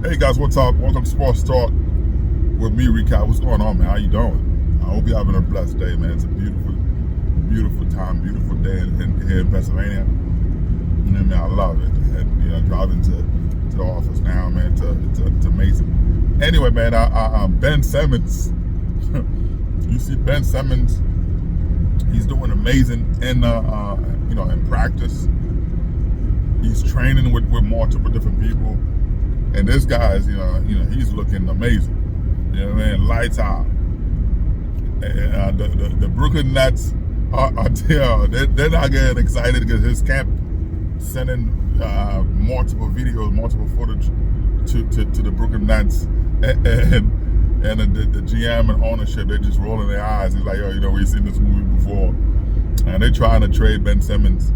Hey guys, what's up? Welcome to Sports Talk with me, Recap. What's going on, man? How you doing? I hope you're having a blessed day, man. It's a beautiful time, beautiful day here in Pennsylvania. And man, I love it. And driving to the office now, man. It's amazing. Anyway, man, Ben Simmons. You see Ben Simmons. He's doing amazing in practice. He's training with multiple different people. And this guy's, he's looking amazing. You know what I mean? Lights out. And the Brooklyn Nets they're not getting excited because his camp sending multiple videos, multiple footage to the Brooklyn Nets, and the GM and ownership, they're just rolling their eyes. It's like, we've seen this movie before, and they're trying to trade Ben Simmons,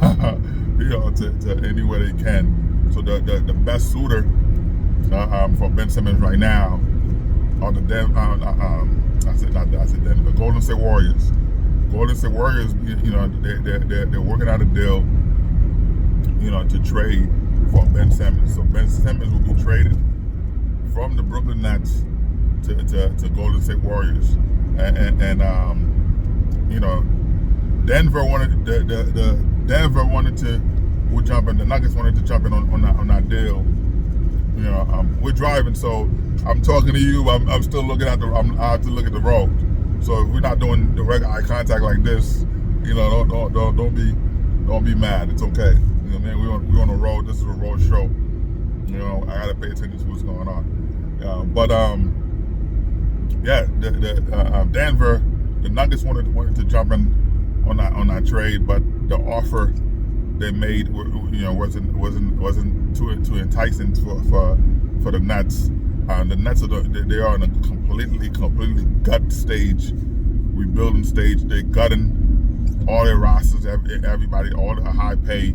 to anywhere they can. So the best suitor for Ben Simmons right now are the Golden State Warriors. Golden State Warriors, they're working out a deal, to trade for Ben Simmons. So Ben Simmons will be traded from the Brooklyn Nets to Golden State Warriors, and Denver wanted to. The Nuggets wanted to jump in on that deal. We're driving, so I'm talking to you. I'm still looking at I have to look at the road. So if we're not doing direct eye contact like this, don't be mad. It's okay. Man, we're on the road. This is a road show. I gotta pay attention to what's going on. Denver, the Nuggets wanted to jump in on that trade, but the offer they made, wasn't too enticing for the Nets. The Nets they are in a completely gut stage, rebuilding stage. They're gutting all their rosters, everybody, all the high pay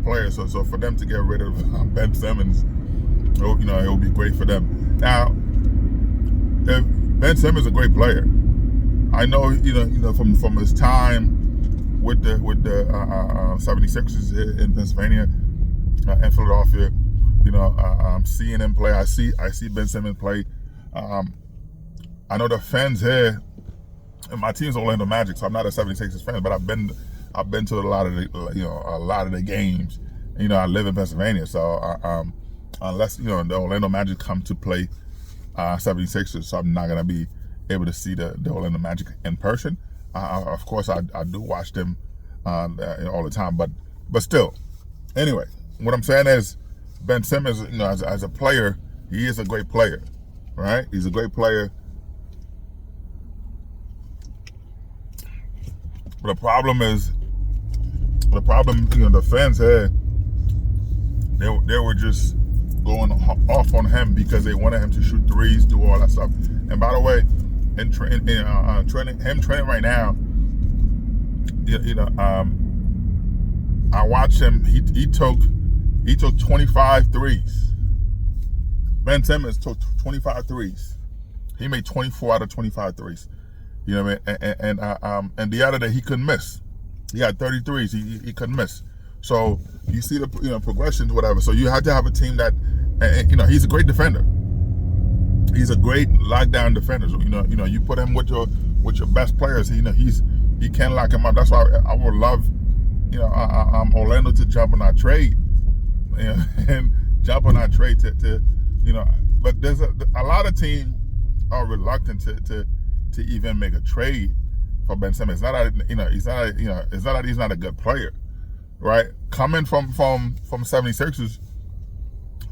players. So for them to get rid of Ben Simmons, it will be great for them. Now, Ben Simmons is a great player. I know, from his time with the 76ers in Pennsylvania and Philadelphia, seeing him play. I see Ben Simmons play. I know the fans here, and my team's Orlando Magic, so I'm not a 76ers fan, but I've been to a lot of the games. I live in Pennsylvania, so unless the Orlando Magic come to play 76ers, so I'm not gonna be able to see the Orlando Magic in person. Of course, I do watch them all the time, but still. Anyway, what I'm saying is, Ben Simmons, as a player, he is a great player, right? He's a great player. But the problem, the fans here, they were just going off on him because they wanted him to shoot threes, do all that stuff. And by the way, training right now, I watched him. He took 25 threes. Ben Simmons took 25 threes. He made 24 out of 25 threes. You know what I mean? And the other day he couldn't miss. He had 30 threes. He couldn't miss. So you see the progressions, whatever. So you have to have a team that, he's a great defender. He's a great lockdown defender. So, you put him with your best players. He can lock him up. That's why I would love, Orlando to jump on our trade, and jump on our trade to. But there's a lot of teams are reluctant to even make a trade for Ben Simmons. It's not that it's not that he's not a good player, right? Coming from 76ers,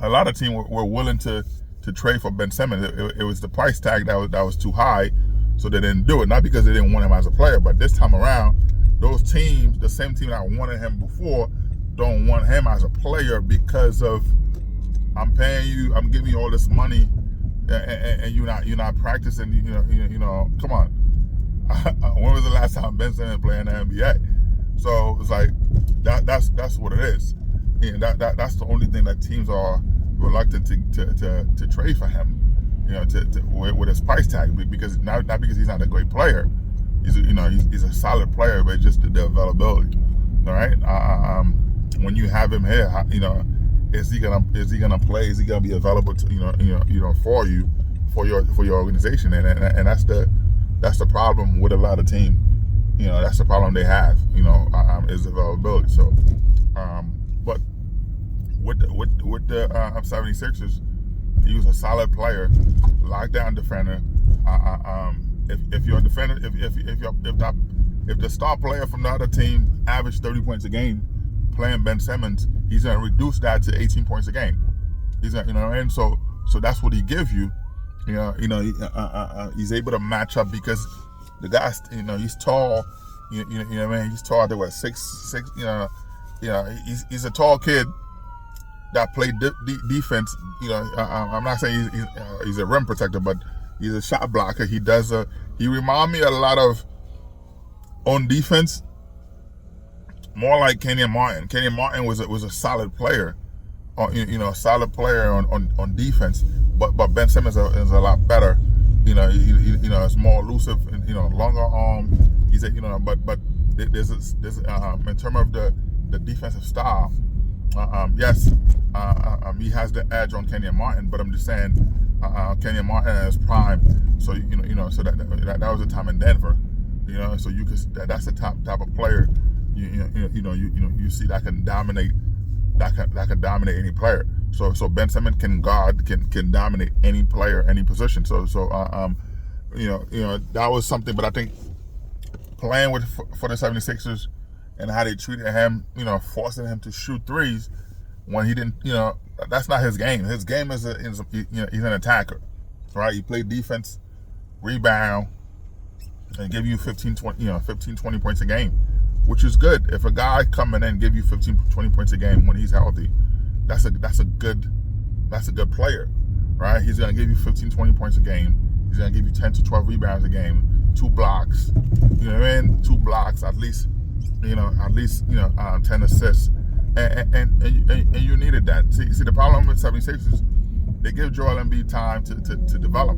a lot of teams were willing to trade for Ben Simmons. It was the price tag that was too high, so they didn't do it. Not because they didn't want him as a player, but this time around, those teams, the same team that wanted him before, don't want him as a player because of, I'm paying you, I'm giving you all this money, and you're not practicing. Come on. When was the last time Ben Simmons played in the NBA? So it's like that's what it is. And that's the only thing that teams are reluctant to trade for him, with his price tag, because not because he's not a great player. He's a solid player, but just the availability. All right. When you have him here, is he gonna play? Is he gonna be available to for you, for your organization? And that's the problem with a lot of teams. That's the problem they have. Is availability. So, but with the 76ers, he was a solid player, lockdown defender. If you're a defender, if the star player from the other team averaged 30 points a game playing Ben Simmons, he's gonna reduce that to 18 points a game. He's gonna, and so that's what he gives you. He's able to match up because the guy's, he's tall. He's tall. They were 6'6". He's a tall kid that played defense. I'm not saying he's a rim protector, but he's a shot blocker. He remind me a lot of on defense, more like Kenyon Martin. Kenyon Martin was a solid player, solid player on defense. But Ben Simmons is a lot better. It's more elusive and longer arm. He's but there's in terms of the defensive style. Yes, he has the edge on Kenyon Martin, but I'm just saying, Kenyon Martin is prime. So so that was a time in Denver. So you could that's the type of player you see that can dominate any player. So Ben Simmons can dominate any player, any position. So that was something. But I think playing for the 76ers and how they treated him, forcing him to shoot threes when he didn't, that's not his game. His game is he's an attacker, right? He played defense, rebound, and give you 15, 20 points a game, which is good. If a guy come in and give you 15, 20 points a game when he's healthy, that's a good player, right? He's gonna give you 15, 20 points a game. He's gonna give you 10 to 12 rebounds a game, 2 blocks, 2 blocks at least, 10 assists, and you needed that. See the problem with 76ers, they give Joel Embiid time to develop,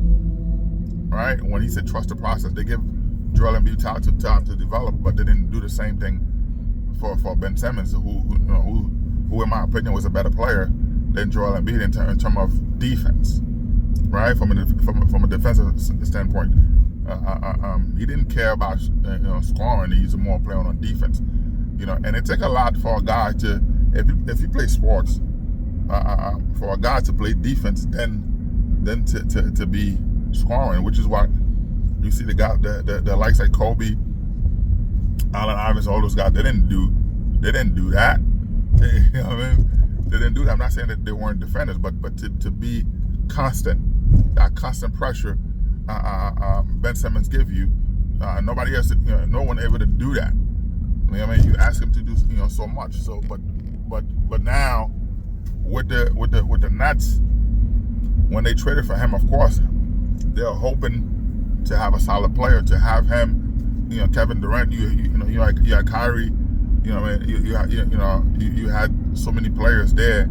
right? When he said trust the process, they give Joel Embiid time to develop, but they didn't do the same thing for Ben Simmons, who in my opinion was a better player than Joel Embiid in terms of defense, right? From a defensive standpoint, he didn't care about scoring. He was more playing on defense, And it takes a lot for a guy to, if you play sports, for a guy to play defense, then to be scoring, which is why you see the guy, the likes like Kobe, Allen Iverson, all those guys. They didn't do that. You know what I mean? They didn't do that. I'm not saying that they weren't defenders, but to be constant, that constant pressure, Ben Simmons give you. Nobody else, no one able to do that. You know what I mean? You ask him to do, so much. So, but now with the Nets, when they traded for him, of course, they're hoping to have a solid player, to have him. Kevin Durant. You had Kyrie. You had so many players there.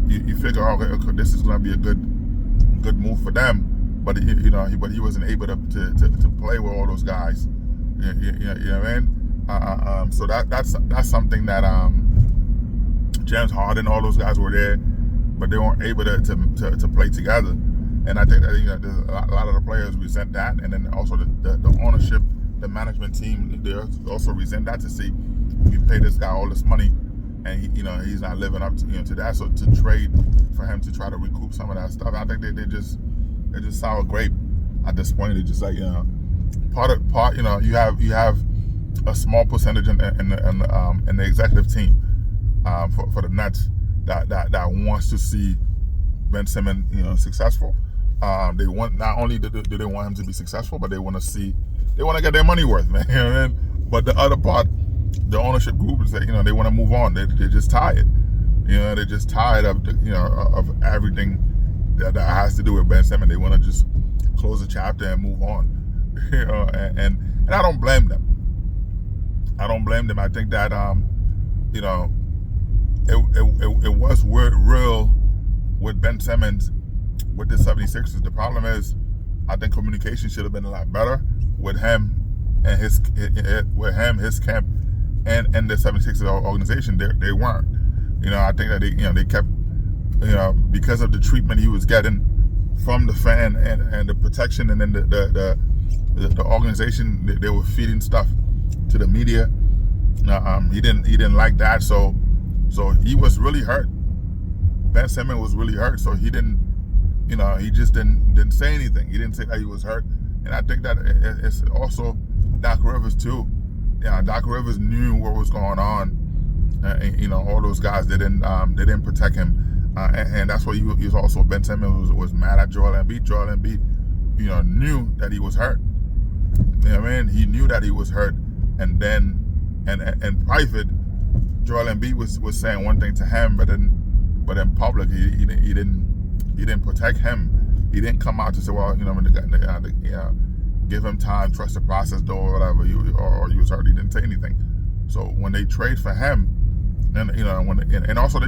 You figure, okay, this is going to be a good move for them. But he wasn't able to play with all those guys. You know what I mean? So that's something that James Harden, all those guys were there, but they weren't able to play together. And I think that there's a lot of the players resent that, and then also the ownership, the management team, they also resent that, to see you pay this guy all this money and he's not living up to that. So to trade for him to try to recoup some of that stuff, I think they just sour grape at this point. They just like part. You have a small percentage in the executive team for the Nets that wants to see Ben Simmons successful. They want, not only do they want him to be successful, but they want to get their money worth, man. You know what I mean? But the other part, the ownership group, is that they want to move on. They're just tired. They're just tired of of everything that has to do with Ben Simmons. They want to just close the chapter and move on. And I don't blame them. I think that it was real with Ben Simmons with the 76ers. The problem is, I think communication should have been a lot better with him and his camp and the 76ers organization. They weren't. I think that they kept because of the treatment he was getting from the fan and the protection, and then the organization, they were feeding stuff to the media. He didn't like that, so he was really hurt. Ben Simmons was really hurt, so he didn't, he just didn't say anything. He didn't say that he was hurt, and I think that it's also Doc Rivers too. Doc Rivers knew what was going on. All those guys they didn't protect him, and that's why he was also, Ben Simmons was mad at Joel Embiid. Joel Embiid, knew that he was hurt. He knew that he was hurt, and then in private, Joel Embiid was saying one thing to him, but in public he didn't protect him. He didn't come out to say, well, give him time, trust the process, though, or whatever. Or he was hurt. He didn't say anything. So when they trade for him, and also they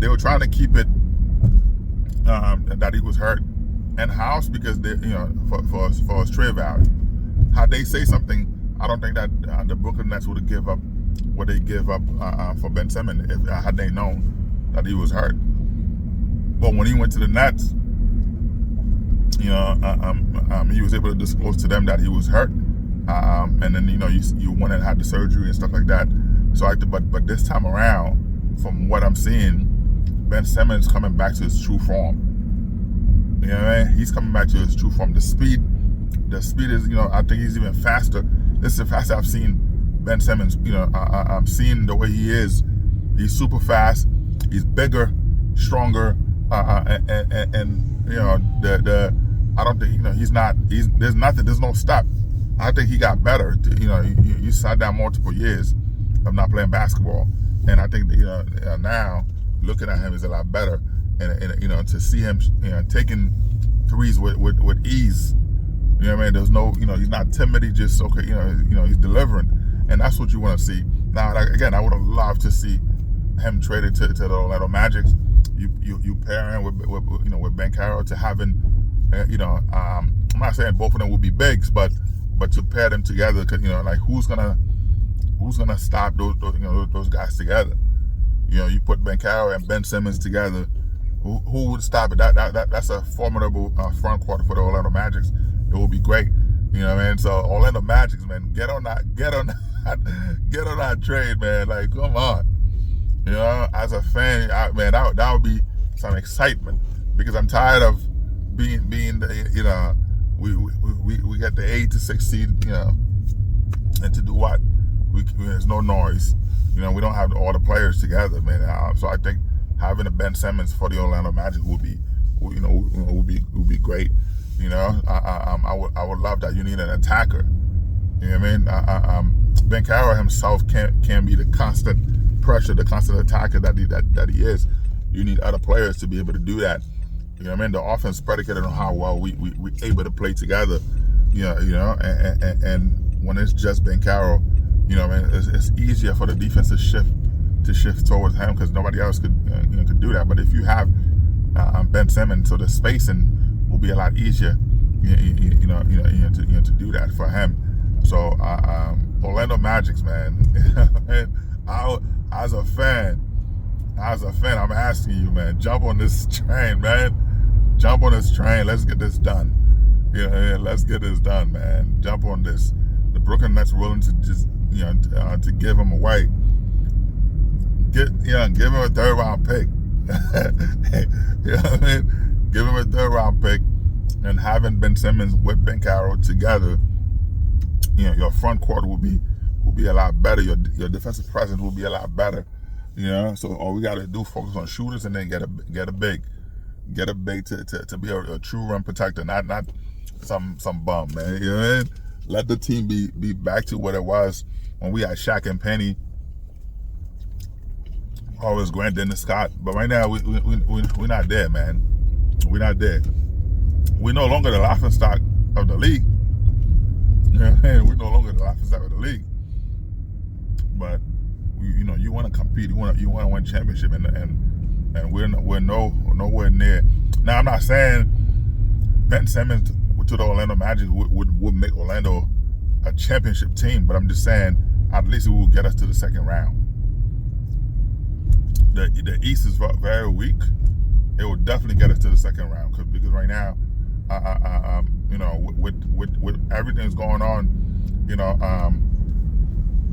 were trying to keep it that he was hurt in-house, because for his trade value. Had they say something, I don't think that the Brooklyn Nets would have give up what they give up for Ben Simmons had they known that he was hurt. But when he went to the Nets, he was able to disclose to them that he was hurt, and then you went and had the surgery and stuff like that. So but this time around, from what I'm seeing, Ben Simmons coming back to his true form. He's coming back to his true form. The speed is, I think he's even faster. This is the fastest I've seen Ben Simmons. I'm seeing the way he is. He's super fast. He's bigger, stronger, and I don't think there's no stop. I think he got better. You sat down multiple years of not playing basketball, and I think now looking at him is a lot better, and to see him taking threes with ease. There's no, he's not timid. He just he's delivering, and that's what you want to see. Now, again, I would have loved to see him traded to the Orlando Magic. You pair him with Ben Carroll to having, I'm not saying both of them would be bigs, but to pair them together, because who's gonna stop those guys together? You put Ben Carroll and Ben Simmons together, who would stop it? That's a formidable front court for the Orlando Magic. It would be great, So Orlando Magic, man, get on that trade, man. Like, come on, As a fan, that would be some excitement, because I'm tired of being the, we get the 8 to 6 seed, and to do what? There's no noise. We don't have all the players together, man. So I think having a Ben Simmons for the Orlando Magic would be great. I would love that. You need an attacker. Ben Carroll himself can't be the constant pressure, the constant attacker that he is. You need other players to be able to do that. The offense is predicated on how well we able to play together. And when it's just Ben Carroll, it's easier for the defense to shift towards him, because nobody else could do that. But if you have Ben Simmons, so the spacing will be a lot easier, to do that for him. So Orlando Magic, man, as a fan, I'm asking you, man, jump on this train, man. Jump on this train. Let's get this done. Let's get this done, man. Jump on this. The Brooklyn Nets willing to just, to give him away. Give him a third round pick. Give him a third round pick, and having Ben Simmons with Ben Carroll together, your front court will be a lot better. Your defensive presence will be a lot better. So all we got to do, focus on shooters, and then get a big to be a true rim protector, not some bum, man. Let the team be back to what it was when we had Shaq and Penny, always Grant Dennis Scott. But right now we're not there, man. We're not there. We're no longer the laughing stock of the league. We're no longer the laughing stock of the league. But you want to compete. You want to win championship, and we're nowhere near. Now, I'm not saying Ben Simmons to the Orlando Magic would make Orlando a championship team, but I'm just saying at least it will get us to the second round. the East is very weak, it will definitely get us to the second round. Because right now, with everything that's going on,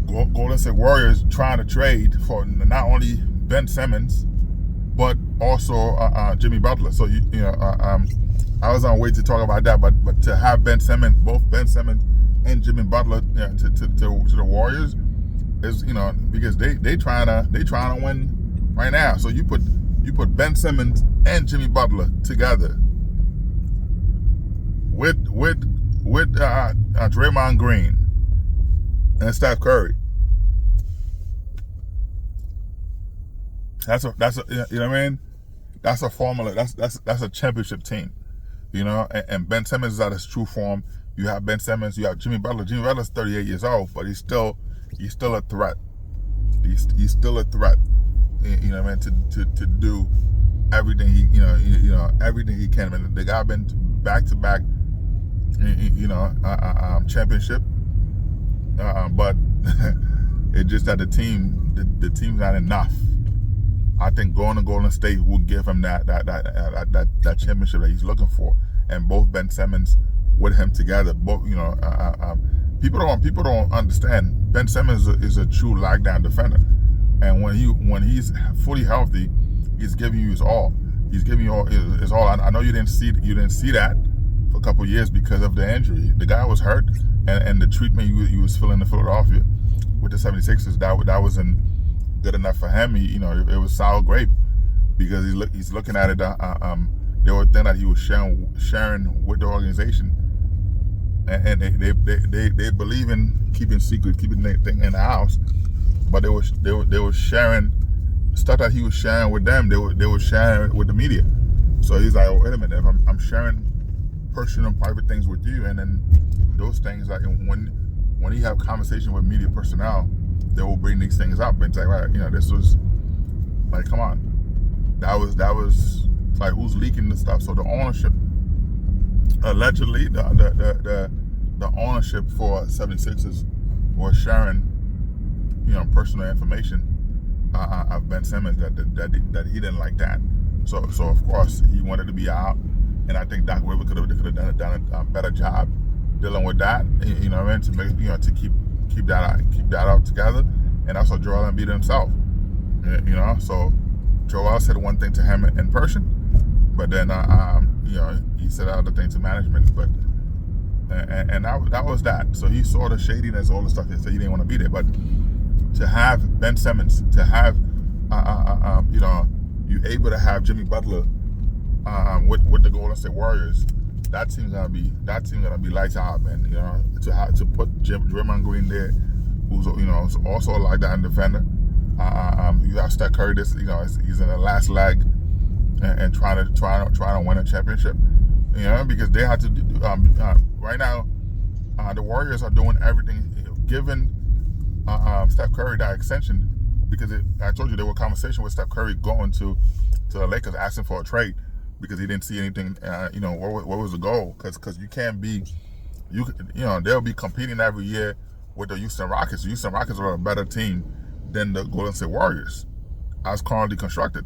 Golden State Warriors trying to trade for not only Ben Simmons, but also Jimmy Butler. So I was on way to talk about that, but to have both Ben Simmons and Jimmy Butler to the Warriors is because they trying to win right now. So you put Ben Simmons and Jimmy Butler together with Draymond Green and Steph Curry. That's a you know what I mean? That's a formula. That's a championship team. And Ben Simmons is at his true form. You have Ben Simmons, you have Jimmy Butler. Jimmy Butler's 38 years old, but he's still a threat. He's still a threat. You know what I mean? To do everything everything he can. And the guy been back to back championship. But it's just that the team's not enough. I think going to Golden State will give him that championship that he's looking for. And both Ben Simmons with him together, both people don't understand. Ben Simmons is a true lockdown defender, and when he's fully healthy, he's giving you his all. He's giving you his all. I know you didn't see that for a couple of years because of the injury. The guy was hurt, and the treatment he was feeling in Philadelphia with the 76ers that wasn't good enough for him. It was sour grape because he's looking at it. There were things that he was sharing with the organization, and they believe in keeping secret, keeping the thing in the house. But they were sharing stuff that he was sharing with them. They were sharing it with the media. So he's like, oh, wait a minute, if I'm sharing personal, private things with you, and then those things, like when he have conversation with media personnel, they will bring these things up and say, right, this was like, come on, that was like, who's leaking the stuff? So the ownership, allegedly, the ownership for 76ers was sharing, personal information of Ben Simmons that he didn't like that. So of course he wanted to be out, and I think Doc Rivers could have done a better job dealing with that. To make to keep that out together, and also Joel Embiid himself. So Joel said one thing to him in person, but then he said other things to management. But and that was that. So he saw the shadiness, all the stuff. He said he didn't want to be there. But to have Ben Simmons, to have you able to have Jimmy Butler with the Golden State Warriors, that team's gonna be lights out, man. To put Draymond Green there, who's also a lockdown defender. You have Steph Curry. He's in the last leg and trying to win a championship. Because they have to do right now. The Warriors are doing everything, giving Steph Curry that extension, because I told you there were conversations with Steph Curry going to the Lakers asking for a trade because he didn't see anything. What was the goal? Because you can't be, they'll be competing every year with the Houston Rockets. The Houston Rockets are a better team than the Golden State Warriors, as currently constructed.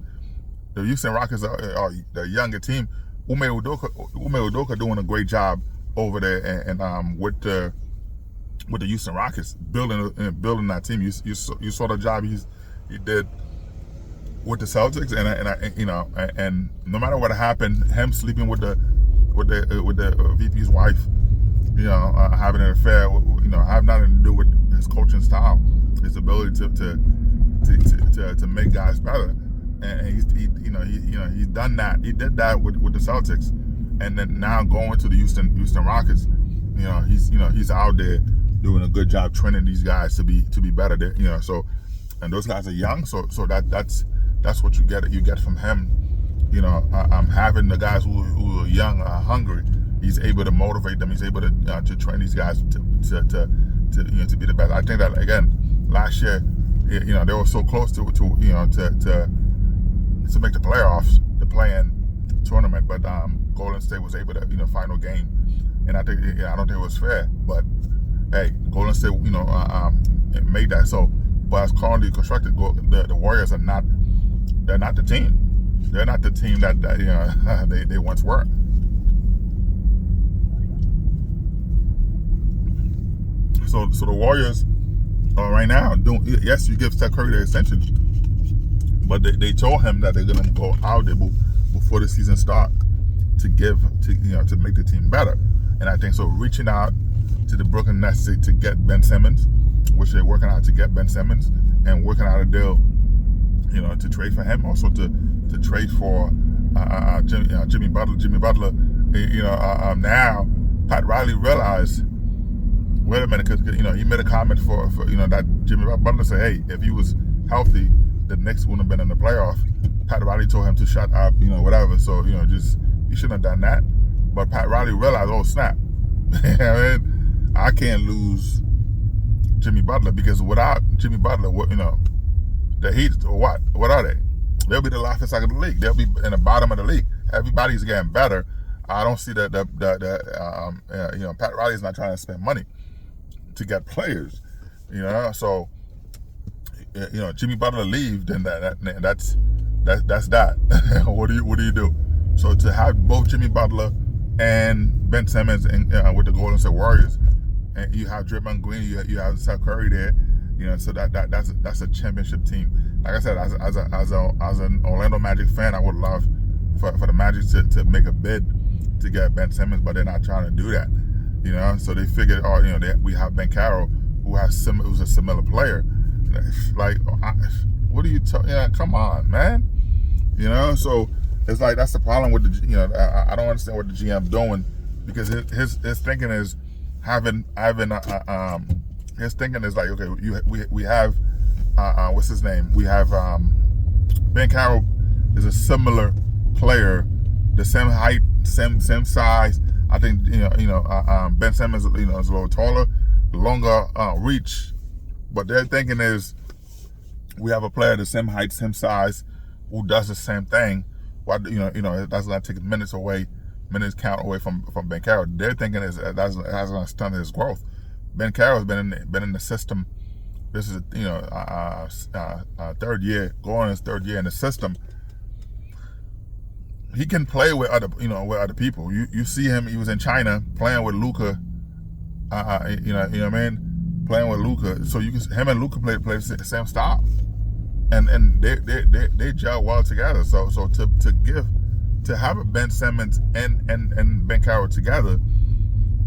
The Houston Rockets are the younger team. Ume Udoka doing a great job over there, and with the Houston Rockets building that team. You saw the job he did with the Celtics, and no matter what happened, him sleeping with the VP's wife, having an affair, have nothing to do with his coaching style, his ability to make guys better. And he's done that. He did that with the Celtics, and then now going to the Houston Rockets, he's out there doing a good job training these guys to be better. There, so, and those guys are young, so that's what you get from him. I'm having the guys who are young, hungry. He's able to motivate them. He's able to train these guys to be the best. I think that, again, last year, they were so close to make the playoffs, the play-in tournament, but Golden State was able to final game, and I don't think it was fair. But hey, Golden State made that. So, but as currently constructed, the Warriors are not they're not the team. They're not the team that they once were. So the Warriors right now yes, you give Steph Curry the extension, but they told him that they're gonna go out there before the season start to make the team better. And I think so reaching out to the Brooklyn Nets to get Ben Simmons, which they're working out to get Ben Simmons, and working out a deal, to trade for him, also to trade for Jimmy Butler. Now Pat Riley realized, wait a minute, because he made a comment for that Jimmy Butler said, hey, if he was healthy, the Knicks wouldn't have been in the playoff. Pat Riley told him to shut up, whatever. So just you shouldn't have done that. But Pat Riley realized, oh snap, I can't lose Jimmy Butler, because without Jimmy Butler, the Heat, what are they? They'll be the laughing stock of the league. They'll be in the bottom of the league. Everybody's getting better. I don't see that Pat Riley's not trying to spend money to get players, So Jimmy Butler leave, then that's that. What do you do? So to have both Jimmy Butler and Ben Simmons with the Golden State Warriors, and you have Draymond Green, you have Steph Curry there, so that's a championship team. Like I said, as an Orlando Magic fan, I would love for the Magic to make a bid to get Ben Simmons, but they're not trying to do that. So they figured, we have Ben Carroll, who's a similar player. Like, what are you talking? Come on, man. So it's like that's the problem with the. I don't understand what the GM doing, because his thinking is his thinking is like, okay, we have what's his name? We have Ben Carroll is a similar player, the same height, same size. I think Ben Simmons is a little taller, longer reach, but their thinking is we have a player the same height, same size, who does the same thing. That's gonna take minutes count away from Ben Carroll. Their thinking is that's gonna stunt his growth. Ben Carroll's been in the system. This is third year, going his third year in the system. He can play with other people. You see him. He was in China playing with Luka. Playing with Luka. So him and Luka play the same style, and they gel well together. So to have a Ben Simmons and Ben Carroll together,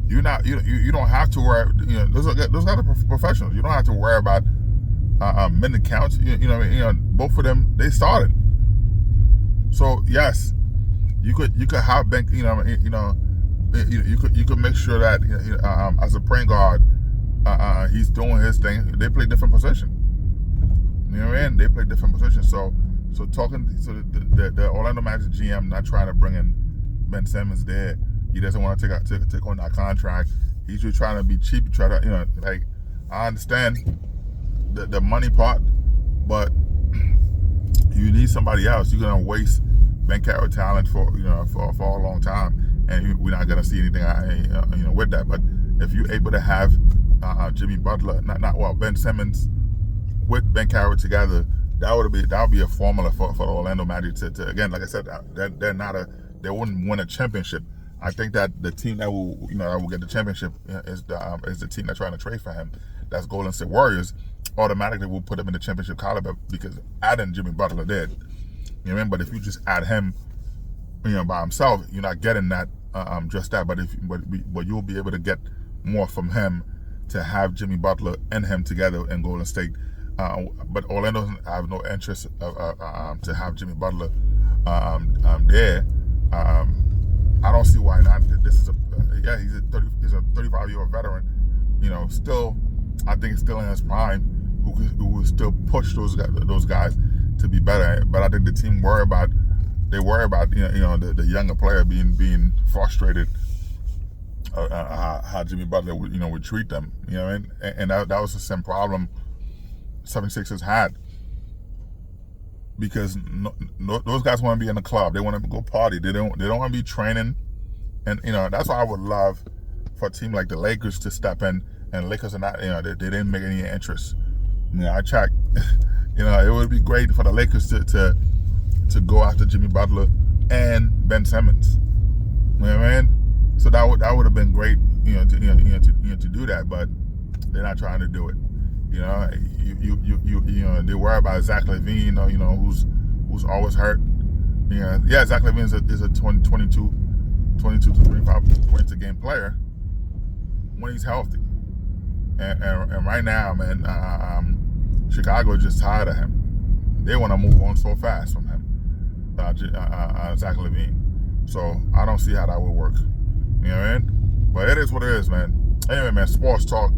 you don't have to worry. Those guys are professionals. You don't have to worry about minute counts. Both of them, they started. So yes, you could have Ben. You could make sure that as a point guard, he's doing his thing. They play different positions. They play different positions. So the Orlando Magic GM not trying to bring in Ben Simmons there. He doesn't want to take on that contract. He's just trying to be cheap. Try to I understand the money part, but you need somebody else. You're gonna waste Ben Carroll talent for a long time, and we're not gonna see anything with that. But if you're able to have Jimmy Butler, Ben Simmons with Ben Carroll together, that would be a formula for the Orlando Magic to again, like I said, they wouldn't win a championship. I think that the team that will get the championship is the team that's trying to trade for him. That's Golden State Warriors. Automatically will put him in the championship caliber, because adding Jimmy Butler did. But if you just add him, by himself, you're not getting that just that. But you'll be able to get more from him to have Jimmy Butler and him together in Golden State. But Orlando have no interest to have Jimmy Butler there. I don't see why not. This is he's a 35-year-old veteran. Still, I think he's still in his prime. Who will still push those guys to be better. But I think the team worry about the younger player being frustrated how Jimmy Butler would treat them. And that was the same problem 76ers had, because those guys want to be in the club. They want to go party. They don't want to be training. And that's why I would love for a team like the Lakers to step in. And Lakers are not, they didn't make any interest. I checked. It would be great for the Lakers to to go after Jimmy Butler and Ben Simmons. You know what I mean? So that would have been great, to do that, but they're not trying to do it. They worry about Zach LaVine, who's always hurt. Zach LaVine is a 22 to 25 points a game player when he's healthy. And right now, man, Chicago is just tired of him. They want to move on so fast from him, Zach LaVine. So I don't see how that would work. You know what I mean? But it is what it is, man. Anyway, man, sports talk.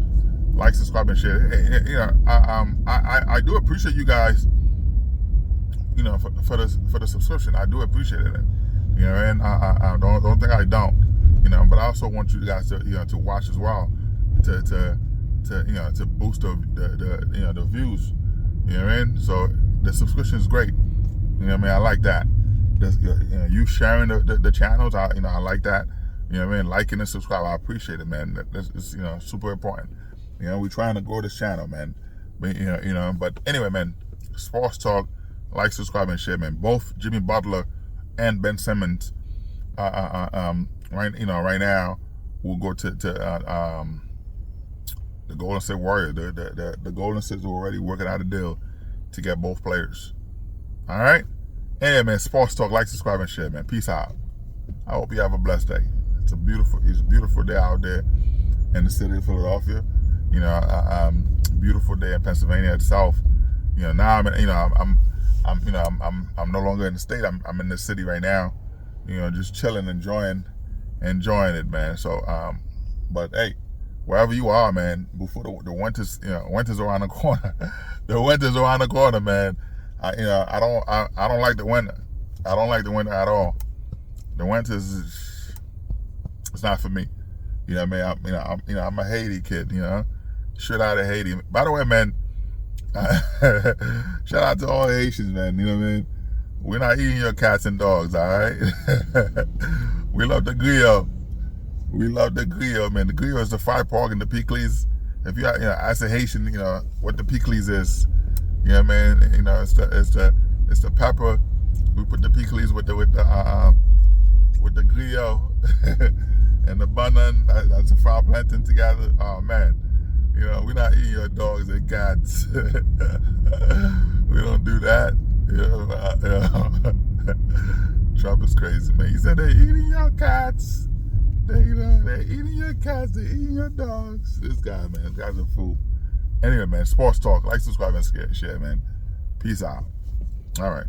Like, subscribe, and share. Hey, I do appreciate you guys. For the subscription, I do appreciate it. You know, and I don't think I don't. But I also want you guys to watch as well, to boost the views. You know what I mean? So the subscription is great. You know what I mean? I like that. You sharing the channels, I like that. You know what I mean? Liking and subscribe, I appreciate it, man. It's super important. We're trying to grow this channel, man. But anyway, man, sports talk, like, subscribe, and share, man. Both Jimmy Butler and Ben Simmons, right now, we'll go to the Golden State Warriors. The Golden State's already working out a deal to get both players. All right. Anyway, man, sports talk, like, subscribe, and share, man. Peace out. I hope you have a blessed day. It's a beautiful day out there in the city of Philadelphia. Beautiful day in Pennsylvania itself. Now I'm no longer in the state. I'm in the city right now. Just chilling, enjoying it, man. So, but hey, wherever you are, man, before the winter's around the corner. The winter's around the corner, man. I don't like the winter. I don't like the winter at all. The winter it's not for me. I'm a Haiti kid. Straight out of Haiti. By the way, man, shout out to all Haitians, man. You know what I mean? We're not eating your cats and dogs, all right? We love the griot. We love the griot, man. The griot is the fried pork and the pickles. If you as a Haitian, what the pickles is. You know what I mean? It's the pepper. We put the pickles with the griot and the bun. That's a fried plantain together. Oh man, we're not eating your dogs and cats. We don't do that. Trump is crazy, man. He said they're eating your cats. They're eating your cats. They're eating your dogs. This guy, man, this guy's a fool. Anyway, man, sports talk. Like, subscribe, and share, man. Peace out. All right.